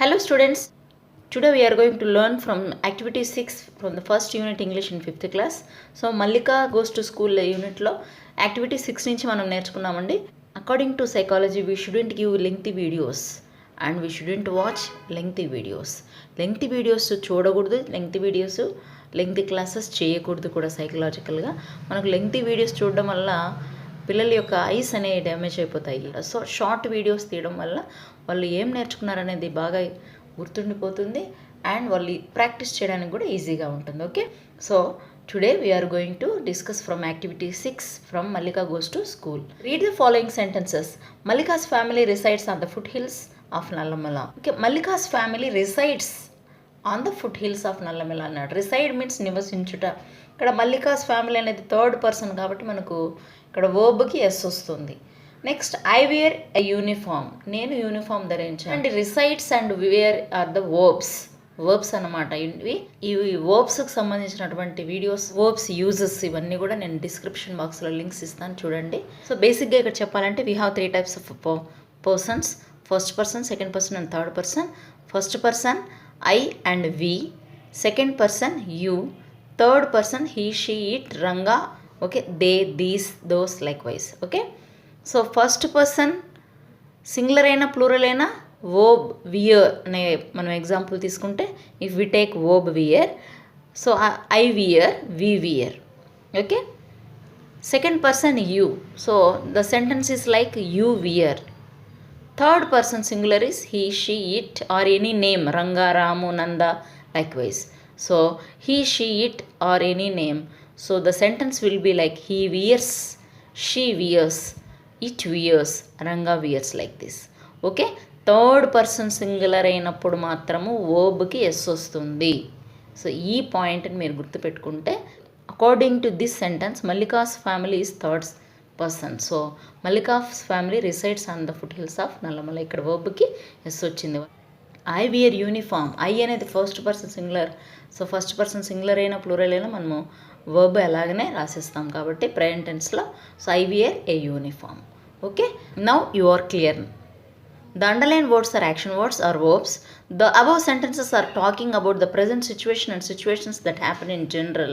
Hello students, today we are going to learn from activity 6 from the first unit English in 5th class. So Mallika goes to school unit lo activity 6 నుంచి మనం నేర్చుకున్నామండి. According to psychology we shouldn't give lengthy videos and we shouldn't watch lengthy videos. Lengthy videos చూడకూడదు, lengthy classes చేయకూడదు కూడా సైకలాజికల్గా. మనకు lengthy videos చూడడం వల్ల పిల్లల యొక్క ఐస్ అనేవి డ్యామేజ్ అయిపోతాయి. సో షార్ట్ వీడియోస్ తీయడం వల్ల వాళ్ళు ఏం నేర్చుకున్నారనేది బాగా గుర్తుండిపోతుంది అండ్ వాళ్ళు ప్రాక్టీస్ చేయడానికి కూడా ఈజీగా ఉంటుంది. Okay, so today we're going to discuss from activity 6 from Mallika goes to school. Read the following sentences. Mallika's family resides on the foothills of Nallamala. Okay, Mallika's family resides on the foothills of Nallamala అన్నాడు. Reside means నివసించుట. ఇక్కడ Mallika's family అనేది third person కాబట్టి మనకు ఇక్కడ వర్బ్కి yes వస్తుంది. Next I wear a uniform, నేను యూనిఫామ్ ధరించాను. And resides and where are the verbs అనమాట. ఈ వర్బ్స్కి సంబంధించినటువంటి వీడియోస్, వర్బ్స్ యూజెస్ ఇవన్నీ కూడా నేను డిస్క్రిప్షన్ బాక్స్లో లింక్స్ ఇస్తాను, చూడండి. సో బేసిక్గా ఇక్కడ చెప్పాలంటే we have 3 types of persons. First person, second person and third person. First person I and we, second person you, third person he, she, it, Ranga, okay, they, these, those, likewise. Okay, so first person singular అయినా plural అయినా verb wear అనే మనం example తీసుకుంటే if we take verb wear, so I wear, we wear. Okay, second person you, so the sentence is like you wear. Third person singular is he, she, it or any name, Ranga, Ramu, Nanda, likewise. So he, she, it or any name. So the sentence will be like he wears, she wears, it wears, Ranga wears, like this. Okay, third person singular అయినప్పుడు మాత్రము వర్బ్కి yes వస్తుంది. So ఈ పాయింట్ని మీరు గుర్తుపెట్టుకుంటే according to this sentence Mallika's family is third person. So Mallika's family resides on the foothills of Nallamala. ఇక్కడ వర్బ్కి ఎస్ వచ్చింది. ఐ వియర్ యూనిఫామ్, ఐ అనేది first person singular. So first person singular అయినా ప్లూరల్ అయినా మనము వర్బ్ అలాగనే రాసిస్తాం కాబట్టి ప్రెజెంట్ టెన్స్లో. So I wear a uniform. Okay, now you are clear. The underlined words are action words or verbs. The above sentences are talking about the present situation and situations that happen in general.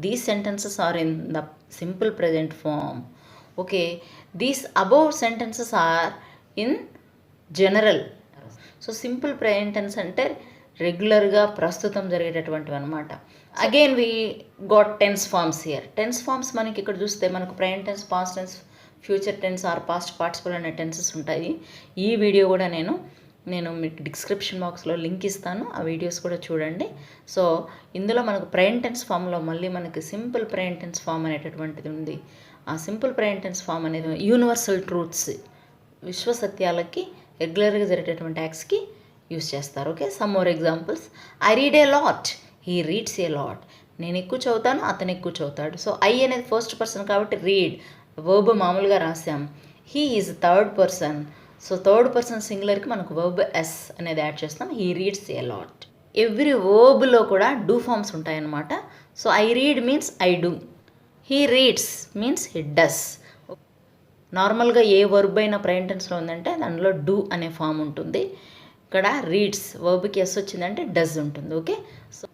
These sentences are in the simple present form. Okay, these above sentences are in general. So simple present tense అంటే రెగ్యులర్గా ప్రస్తుతం జరిగేటటువంటివి అనమాట. Again we got tense forms here. Tense forms మనకి ఇక్కడ చూస్తే మనకు present tense, past tense, future tense or past participle అనే టెన్సెస్ ఉంటాయి. ఈ వీడియో కూడా నేను మీకు డిస్క్రిప్షన్ బాక్స్లో లింక్ ఇస్తాను, ఆ వీడియోస్ కూడా చూడండి. సో ఇందులో మనకు ప్రెజెంట్ టెన్స్ ఫామ్లో మళ్ళీ మనకి సింపుల్ ప్రెజెంట్ టెన్స్ ఫామ్ అనేటటువంటిది ఉంది. ఆ సింపుల్ ప్రెజెంట్ టెన్స్ ఫామ్ అనేది యూనివర్సల్ ట్రూత్స్, విశ్వసత్యాలకి రెగ్యులర్గా జరిగేటటువంటి యాక్ట్స్కి యూస్ చేస్తారు. Okay, some more examples. I read a lot, he reads a lot. నేను ఎక్కువ చదువుతాను, అతను ఎక్కువ చదువుతాడు. సో ఐ అనేది ఫస్ట్ పర్సన్ కాబట్టి రీడ్ వర్బ్ మామూలుగా రాసాం. He is third person, so third person సింగులర్కి మనకు వర్బ్ ఎస్ అనేది యాడ్ చేస్తాం. He reads a lot. Every వర్బ్లో కూడా డూ ఫార్మ్స్ ఉంటాయన్నమాట. So I read means I do, he reads means he does. నార్మల్గా ఏ వర్బ్ అయినా ప్రెజెంట్ టెన్స్లో ఉందంటే దానిలో డూ అనే ఫామ్ ఉంటుంది. ఇక్కడ రీడ్స్ వర్బ్కి ఎస్ వచ్చిందంటే డస్ ఉంటుంది. Okay, so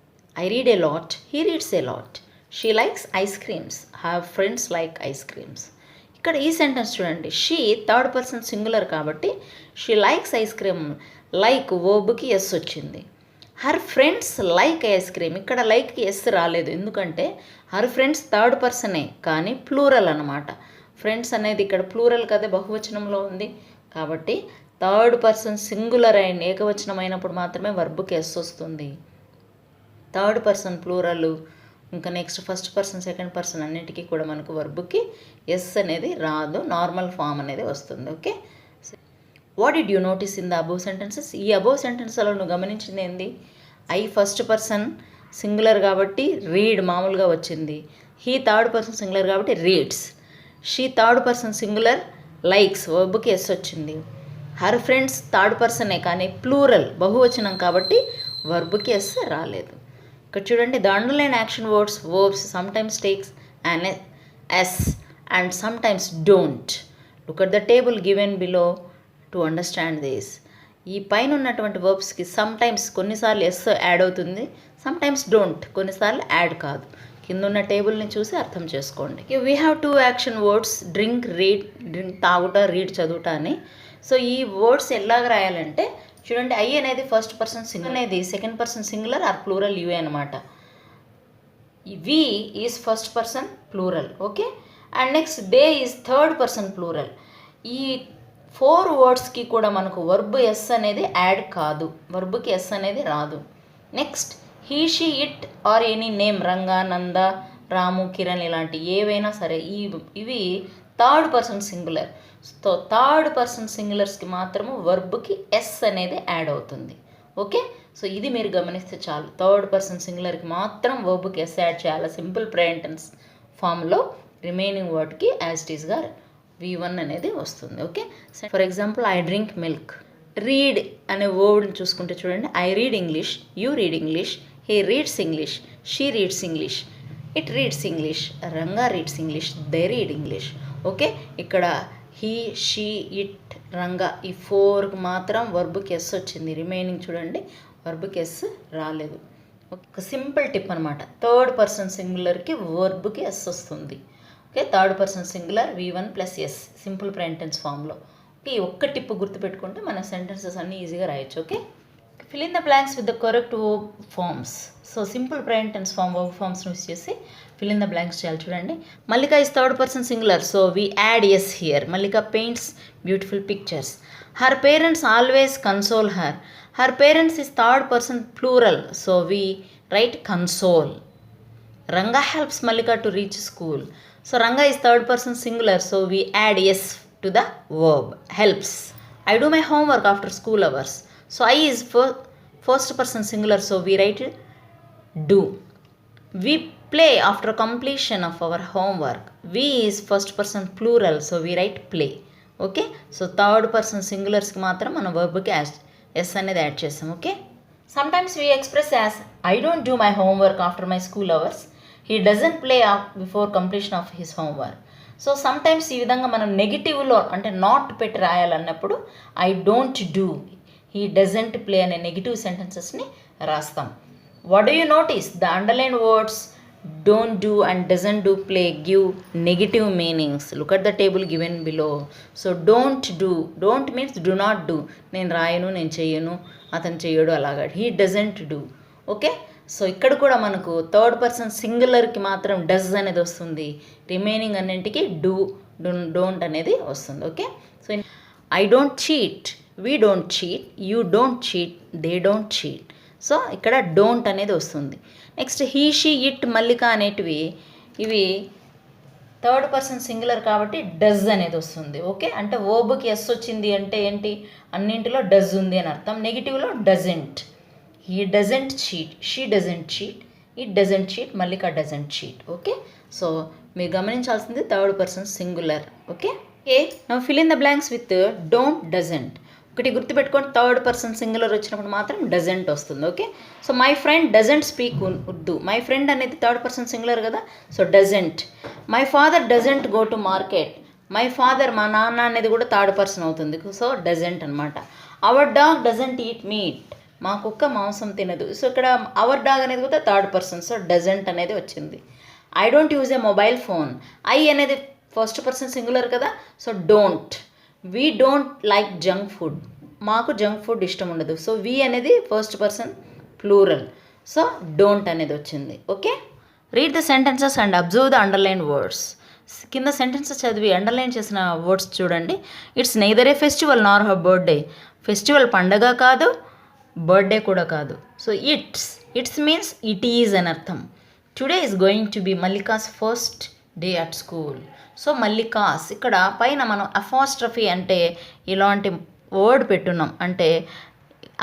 I read a lot, he reads a lot. She likes ice creams, have friends like ice creams. ఇక్కడ ఈ సెంటెన్స్ చూడండి, షీ థర్డ్ పర్సన్ సింగులర్ కాబట్టి she likes ice cream, like వర్బ్కి s వచ్చింది. Her friends like ice cream, ఇక్కడ లైక్కి yes రాలేదు ఎందుకంటే హర్ ఫ్రెండ్స్ థర్డ్ పర్సనే కానీ ప్లూరల్ అనమాట. ఫ్రెండ్స్ అనేది ఇక్కడ ప్లూరల్ కదా, బహువచనంలో ఉంది కాబట్టి థర్డ్ పర్సన్ సింగులర్ అయిన ఏకవచనం అయినప్పుడు మాత్రమే వర్బ్కి ఎస్ వస్తుంది. థర్డ్ పర్సన్ ప్లూరల్ ఇంకా next first person, second person అన్నిటికీ కూడా మనకు వర్బ్కి ఎస్ అనేది రాదు, నార్మల్ ఫామ్ అనేది వస్తుంది. Okay, what did you notice in the above sentences. ఈ అబోవ్ సెంటెన్స్లో నువ్వు గమనించింది ఏంది? ఐ ఫస్ట్ పర్సన్ సింగులర్ కాబట్టి రీడ్ మామూలుగా వచ్చింది. హీ థర్డ్ పర్సన్ సింగులర్ కాబట్టి reads. She third person singular likes, వర్బ్కి ఎస్ వచ్చింది. హర్ ఫ్రెండ్స్ థర్డ్ పర్సనే కానీ ప్లూరల్ బహువచనం కాబట్టి వర్బ్కి ఎస్ రాలేదు. ఇక్కడ చూడండి, the underline action words verbs sometimes takes an s and sometimes don't. Look at the table given below to understand this. ఈ పైన ఉన్నటువంటి వర్బ్స్కి సమ్ టైమ్స్ కొన్నిసార్లు ఎస్ యాడ్ అవుతుంది, సమ్ టైమ్స్ డోంట్, కొన్నిసార్లు యాడ్ కాదు. కింద ఉన్న టేబుల్ని చూసి అర్థం చేసుకోండి. We have 2 action words, drink, read. Drink తాగుట, రీడ్ చదువుట అని. సో ఈ వర్డ్స్ ఎలాగ రాయాలంటే చూడండి, ఐ అనేది ఫస్ట్ పర్సన్ సింగులర్, అనేది second person singular or plural you అనమాట. We is first person plural, okay. And next they is third person plural. ఈ 4 వర్డ్స్కి కూడా మనకు వర్బ్ ఎస్ అనేది యాడ్ కాదు, వర్బ్కి ఎస్ అనేది రాదు. Next he, she, it or any name, Ranga, Nanda, Ramu, Kiran ఇలాంటి ఏవైనా సరే ఇవి third person singular. So third person సింగులర్స్కి మాత్రము వర్బ్కి ఎస్ అనేది యాడ్ అవుతుంది, ఓకే. సో ఇది మీరు గమనిస్తే చాలు. థర్డ్ పర్సన్ సింగులర్కి మాత్రం వర్బ్కి ఎస్ యాడ్ చేయాలి సింపుల్ ప్రెజెంట్ టెన్స్ ఫామ్లో. రిమైనింగ్ వర్డ్కి యాజ్ ఇట్ ఈస్గా V1 అనేది వస్తుంది, okay. For example I drink milk. Read అనే వర్డ్ని చూసుకుంటే చూడండి, I read English, you read English, he reads English, she reads English, it reads English, Ranga reads English, they read English, okay. ఇక్కడ he, she, it, Ranga ఈ 4కి మాత్రం వర్బ్కి s వచ్చింది. రిమైనింగ్ చూడండి వర్బ్కి ఎస్ రాలేదు. ఒక సింపుల్ టిప్ అనమాట, థర్డ్ పర్సన్ సింగులర్కి వర్బ్కి ఎస్ వస్తుంది, okay. Third person singular V1 plus S simple present tense ఫామ్లో. ఓకే, ఈ ఒక్క టిప్ గుర్తుపెట్టుకుంటే మన సెంటెన్సెస్ అన్నీ ఈజీగా రాయొచ్చు, okay. Fill in the blanks with the correct verb forms. So simple present tense form verb forms use చేసి fill in the blanks చేయాలి. చూడండి, Mallika is third person singular, so we add S here. Mallika paints beautiful pictures. Her parents always console her. Her parents is third person plural, so we write console. Ranga helps Mallika to reach school. So Ranga is third person singular, so we add yes to the verb helps. I do my homework after school hours. So I is first person singular, so we write do. We play after completion of our homework. We is first person plural, so we write play. Okay, so third person singulars ki matram mana verb ki s anedi add chesam, okay. Sometimes we express as I don't do my homework after my school hours. He doesn't play before completion of his homework. So sometimes ఈ విధంగా మనం నెగిటివ్లో అంటే not పెట్టి రాయాలన్నప్పుడు I don't do, he doesn't play అనే negative సెంటెన్సెస్ని రాస్తాం. What do you notice? The underline words don't do and doesn't do play give negative meanings. Look at the table given below. So don't do, don't means do not do, నేను రాయను, నేను చెయ్యను, అతను చెయ్యడు అలాగా. He doesn't do, okay. So ఇక్కడ కూడా మనకు థర్డ్ పర్సన్ సింగులర్కి మాత్రం డస్ అనేది వస్తుంది, రిమైనింగ్ అన్నింటికి డూ, డోంట్ అనేది వస్తుంది, okay. So I don't cheat, we don't cheat, you don't cheat, they don't cheat. So ఇక్కడ డోంట్ అనేది వస్తుంది. నెక్స్ట్ హీ, షీ, ఇట్, మల్లిక అనేటివి ఇవి థర్డ్ పర్సన్ సింగులర్ కాబట్టి డజ్ అనేది వస్తుంది, ఓకే. అంటే వర్బ్కి ఎస్ వచ్చింది అంటే ఏంటి, అన్నింటిలో డజ్ ఉంది అని అర్థం. నెగిటివ్లో doesn't. He doesn't cheat, she doesn't cheat, it doesn't cheat, Mallika doesn't cheat, okay. So మీరు గమనించాల్సింది third person singular, okay. Now fill in the blanks with don't, doesn't. ఒకటి గుర్తుపెట్టుకోండి, థర్డ్ పర్సన్ సింగులర్ వచ్చినప్పుడు మాత్రం doesn't వస్తుంది, okay. So my friend doesn't speak Urdu. My friend అనేది third person singular కదా, so doesn't. My father doesn't go to market. My father, మా నాన్న అనేది కూడా థర్డ్ పర్సన్ అవుతుంది, సో డజంట్ అనమాట. Our dog doesn't eat meat. మా కుక్క మాంసం తినదు. సో ఇక్కడ అవర్ డాగ్ అనేది కూడా థర్డ్ పర్సన్, సో డజంట్ అనేది వచ్చింది. I don't use a mobile phone. I అనేది ఫస్ట్ పర్సన్ సింగులర్ కదా, so don't. We don't like junk food. మాకు జంక్ ఫుడ్ ఇష్టం ఉండదు, సో వీ అనేది first person plural, so don't అనేది వచ్చింది, okay. Read the sentences and observe the underline words. కింద sentences చదివి అండర్లైన్ చేసిన వర్డ్స్ చూడండి. It's neither a festival nor her birthday. Festival పండగ కాదు, బర్త్డే కూడా కాదు. So it's means it is అని అర్థం. Today is going to be Mallika's first day at school. So Mallika's ఇక్కడ పైన మనం అపాస్ట్రఫీ అంటే ఇలాంటి వర్డ్ పెట్టున్నాం, అంటే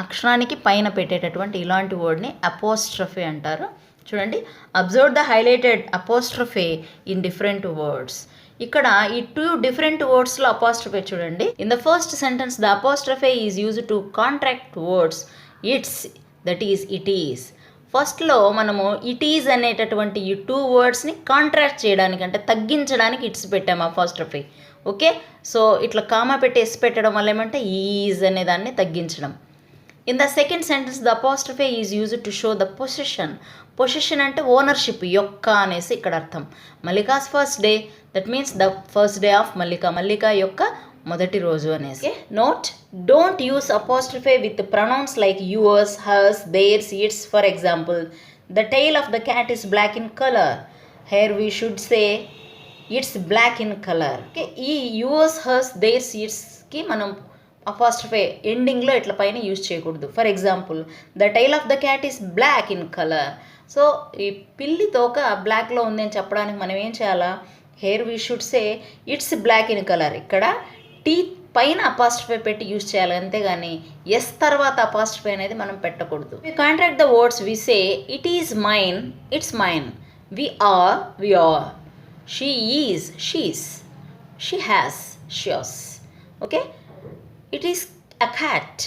అక్షరానికి పైన పెట్టేటటువంటి ఇలాంటి వర్డ్ని అపోస్ట్రఫీ అంటారు. చూడండి, observe the highlighted apostrophe in different words. ఇక్కడ ఈ 2 డిఫరెంట్ వర్డ్స్లో అపాస్ట్రఫీ చూడండి. In the first sentence the apostrophe is used to contract words it's, that is it is. ఫస్ట్లో మనము ఇట్ ఈజ్ అనేటటువంటి ఈ 2 వర్డ్స్ని కాంట్రాక్ట్ చేయడానికి అంటే తగ్గించడానికి ఇట్స్ పెట్టాము అపాస్ట్రఫీ, ఓకే. సో ఇట్లా కామా పెట్టి ఎస్ పెట్టడం వల్ల ఏమంటే ఈజ్ అనే దాన్ని తగ్గించడం. In the second sentence the apostrophe is used to show the possession. Possession అంటే ఓనర్షిప్ యొక్క అనేసి ఇక్కడ అర్థం. Mallika's first day, that means the first day of Mallika, Mallika యొక్క మొదటి రోజు అనేసి. Note, don't use apostrophe with pronouns like yours, hers, theirs, its. For example, the tail of the cat is black in colour. Hair we should say it's black in colour. Okay, ఈ yours, hers, theirs, ఇట్స్కి మనం apostrophe ఎండింగ్లో ఇట్లా పైన use చేయకూడదు. For example, the tail of the cat is black in colour. So ఈ పిల్లి తోక బ్లాక్లో ఉంది అని చెప్పడానికి మనం ఏం చేయాలా? Here we should say it's black in colour. ఇక్కడ టీ పైన అపాస్ట్రఫీ పెట్టి యూజ్ చేయాలి, అంతేగాని ఎస్ తర్వాత అపాస్ట్రఫీ అనేది మనం పెట్టకూడదు. We contract the words, we say it is mine, it's mine. We are, we are. She is, she's. She has, she's. Okay, it is a cat,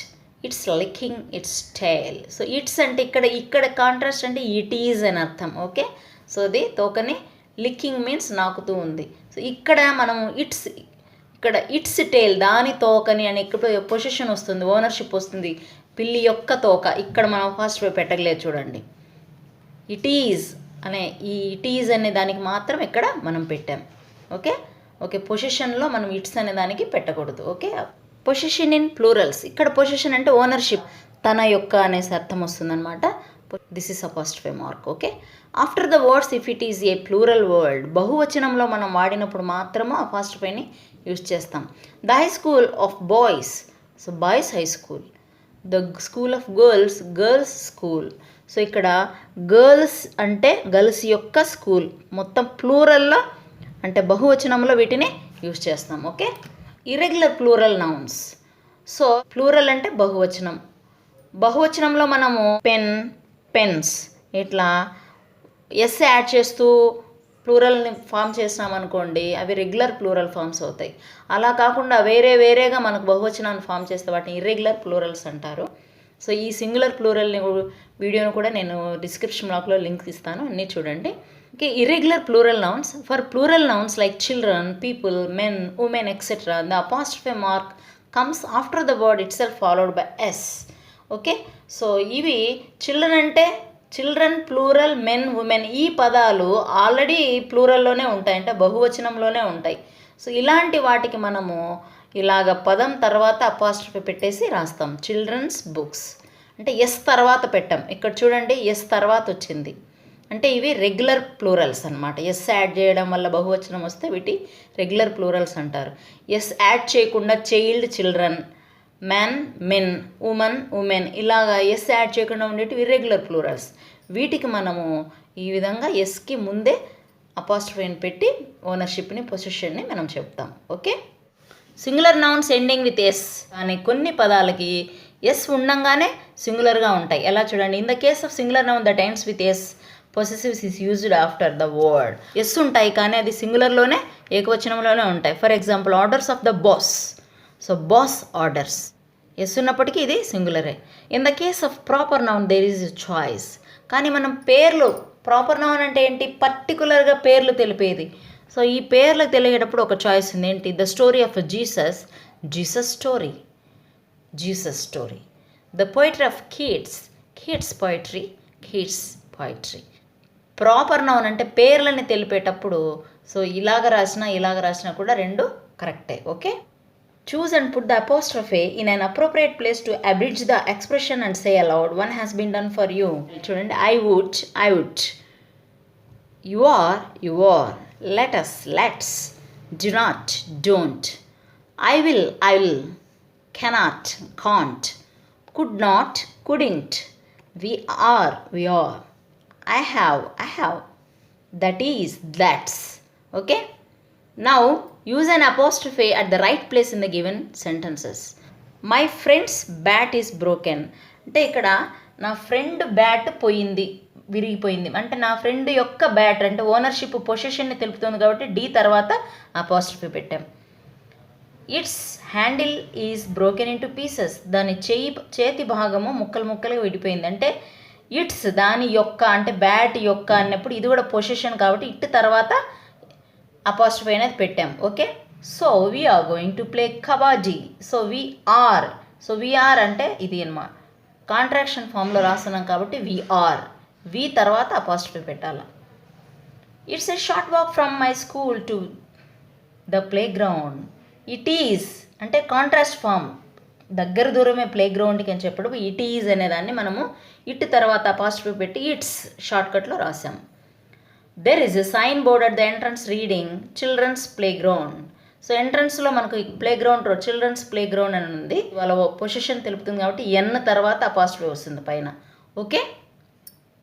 it's licking its tail. So it's అంటే ఇక్కడ contrast అంటే it is అని అర్థం. Okay, so అది తోకని లికింగ్ means నాకుతూ ఉంది. So ఇక్కడ మనము it's, ఇక్కడ ఇట్స్ టైల్ దాని తోకని అని ఇక్కడ పొజిషన్ వస్తుంది, ఓనర్షిప్ వస్తుంది, పిల్లి యొక్క తోక. ఇక్కడ మనం ఫస్ట్ పెట్టగలేదు చూడండి. ఇట్ ఈజ్ అనే ఈ ఇట్ ఈజ్ అనే దానికి మాత్రం ఇక్కడ మనం పెట్టాం. ఓకే ఓకే, పొజిషన్లో మనం ఇట్స్ అనే దానికి పెట్టకూడదు. Okay, position in plurals. ఇక్కడ పొజిషన్ అంటే ఓనర్షిప్, తన యొక్క అనేసి అర్థం వస్తుందన్నమాట. This is apostrophe mark. Okay, after the words if it is a plural word, బహువచనంలో మనం వాడినప్పుడు మాత్రము అపాస్ట్రఫీని యూజ్ చేస్తాం. The high school of boys, so boys high school. The school of girls, girls school. So ఇక్కడ girls అంటే girls యొక్క school, మొత్తం ప్లూరల్లో అంటే బహువచనంలో వీటిని యూజ్ చేస్తాం. Okay, irregular plural nouns. So plural అంటే బహువచనం, బహువచనంలో మనము పెన్, పెన్స్ ఇట్లా ఎస్ యాడ్ చేస్తూ ప్లూరల్ని ఫామ్ చేసినామనుకోండి, అవి రెగ్యులర్ ప్లూరల్ ఫామ్స్ అవుతాయి. అలా కాకుండా వేరేగా మనకు బహువచనాన్ని ఫామ్ చేస్తే వాటిని ఇర్రెగ్యులర్ ప్లూరల్స్ అంటారు. సో ఈ సింగులర్ ప్లూరల్ని వీడియోను కూడా నేను డిస్క్రిప్షన్ బ్లాక్లో లింక్ ఇస్తాను, అన్నీ చూడండి. Okay, irregular plural nouns. For plural nouns like children, people, men, women etcetera, the apostrophe mark comes after the word itself followed by S. Okay, so ఇవి చిల్డ్రన్ అంటే చిల్డ్రన్ ప్లూరల్, మెన్, ఉమెన్ ఈ పదాలు already ప్లూరల్లోనే ఉంటాయి, అంటే బహువచనంలోనే ఉంటాయి. So ఇలాంటి వాటికి మనము ఇలాగ పదం తర్వాత అపాస్ట్రఫీ పెట్టేసి రాస్తాం. చిల్డ్రన్స్ బుక్స్ అంటే ఎస్ తర్వాత పెట్టాం. ఇక్కడ చూడండి ఎస్ తర్వాత వచ్చింది, అంటే ఇవి రెగ్యులర్ ప్లూరల్స్ అనమాట. ఎస్ యాడ్ చేయడం వల్ల బహువచనం వస్తే వీటి రెగ్యులర్ ప్లూరల్స్ అంటారు. ఎస్ యాడ్ చేయకుండా child, children, man, men, woman, women ఇలాగా ఎస్ యాడ్ చేయకుండా ఉండేటివి ఇర్రెగ్యులర్ ప్లూరల్స్. వీటికి మనము ఈ విధంగా ఎస్కి ముందే అపాస్ట్రఫీని పెట్టి ఓనర్షిప్ని, పొజిషన్ని మనం చెప్తాం. Okay, singular nouns ending with S కానీ కొన్ని పదాలకి ఎస్ ఉండంగానే సింగులర్గా ఉంటాయి. ఎలా చూడండి, in the case of singular noun that ends with S possessives is used after the word. S ఉంటాయి కానీ అది సింగులర్లోనే, ఏకవచనంలోనే ఉంటాయి. For example, orders of the boss. So boss orders S ఉన్నప్పటికీ ఇది సింగులరే. In the case of proper noun there is choice. కానీ మనం పేర్లు, ప్రాపర్ నౌన్ అంటే ఏంటి, పర్టికులర్గా పేర్లు తెలిపేది. సో ఈ పేర్లు తెలియటప్పుడు ఒక చాయిస్ ఉంది, ఏంటి, the story of Jesus, Jesus story, Jesus story. The poetry of kids, kids poetry, kids poetry. Proper noun అంటే పేర్లని తెలిపేటప్పుడు సో ఇలాగ రాసినా కూడా రెండు కరెక్టే. Okay, choose and put the apostrophe in an appropriate place to abridge the expression and say aloud one has been done for you. చూడండి, I would, I would. You are, you are. Let us, let's. Do not, don't. I will, I will. Cannot, can't. Could not, couldn't. We are, we are. I have. That is, that's. Okay? Now, use an apostrophe at the right place in the given sentences. My friend's bat is broken. అంటే ఇక్కడ నా friend bat పోయింది, విరిగిపోయింది. అంటే నా friend యొక్క bat అంటే ownership, పొజిషన్ని తెలుపుతుంది కాబట్టి డి తర్వాత అపాస్ట్రఫీ పెట్టాం. It's handle is broken in to pieces. దాని చేతి భాగము ముక్కలుగా విడిపోయింది. అంటే ఇట్స్ దాని యొక్క అంటే బ్యాట్ యొక్క అన్నప్పుడు ఇది కూడా పొజిషన్ కాబట్టి ఇట్ తర్వాత అపాస్ట్రఫీ అనేది పెట్టాం. Okay, so we're going to play kabaddi. So we're అంటే ఇది అన్నమాట. కాంట్రాక్షన్ ఫామ్లో రాస్తున్నాం కాబట్టి వీఆర్. వి తర్వాత అపాస్ట్రఫీ పెట్టాలి. It's a short walk from my school to the play ground. It is అంటే కాంట్రాస్ట్ ఫామ్, దగ్గర దూరమే ప్లే గ్రౌండ్కి అని చెప్పడం. ఇట్ ఈజ్ అనేదాన్ని మనము ఇట్ తర్వాత అపాస్ట్రఫీ పెట్టి ఇట్స్ షార్ట్కట్లో రాసాం. There is a sign board at the entrance reading children's playground. So ఎంట్రన్స్లో మనకు playground children's playground అని ఉంది. వాళ్ళ పొజిషన్ తెలుపుతుంది కాబట్టి ఎన్ తర్వాత అపాస్ట్రఫీ వస్తుంది పైన. ఓకే.